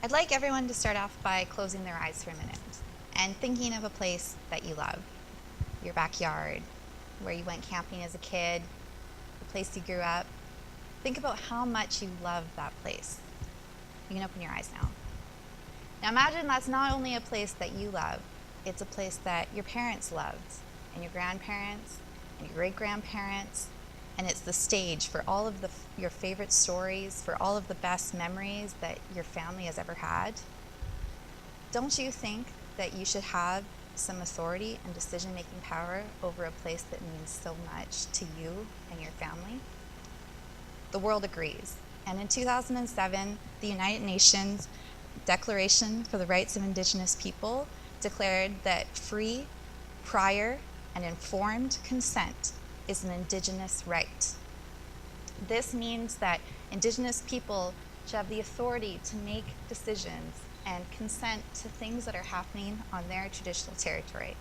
I'd like everyone to start off by closing their eyes for a minute and thinking of a place that you love. Your backyard, where you went camping as a kid, the place you grew up. Think about how much you love that place. You can open your eyes now. Now imagine that's not only a place that you love, it's a place that your parents loved, and your grandparents, and your great-grandparents, and it's the stage for all of your favorite stories, for all of the best memories that your family has ever had. Don't you think that you should have some authority and decision-making power over a place that means so much to you and your family? The world agrees. And in 2007, the United Nations Declaration for the Rights of Indigenous People declared that free, prior, and informed consent is an Indigenous right. This means that Indigenous people should have the authority to make decisions and consent to things that are happening on their traditional territory,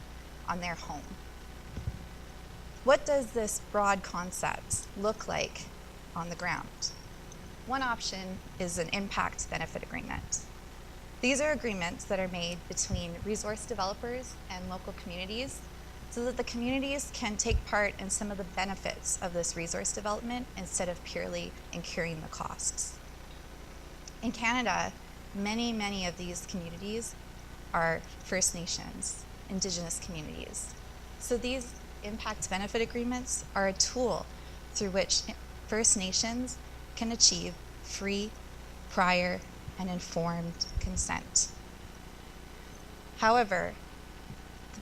on their home. What does this broad concept look like on the ground? One option is an impact benefit agreement. These are agreements that are made between resource developers and local communities so that the communities can take part in some of the benefits of this resource development instead of purely incurring the costs. In Canada, many of these communities are First Nations, Indigenous communities. So these impact benefit agreements are a tool through which First Nations can achieve free, prior, and informed consent. However,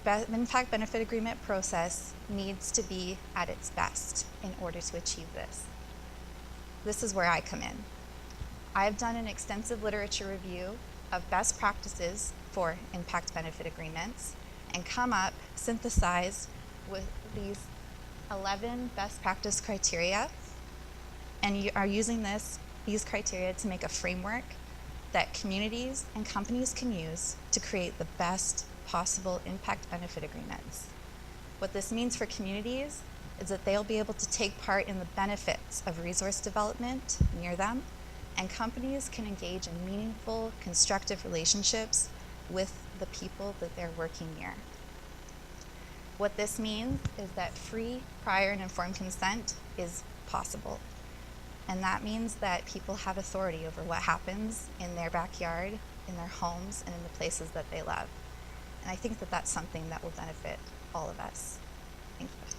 the impact benefit agreement process needs to be at its best in order to achieve this. This is where I come in. I have done an extensive literature review of best practices for impact benefit agreements and synthesized with these 11 best practice criteria, and you are using these criteria to make a framework that communities and companies can use to create the best possible impact benefit agreements. What this means for communities is that they'll be able to take part in the benefits of resource development near them, and companies can engage in meaningful, constructive relationships with the people that they're working near. What this means is that free, prior, and informed consent is possible. And that means that people have authority over what happens in their backyard, in their homes, and in the places that they love. And I think that that's something that will benefit all of us. Thank you.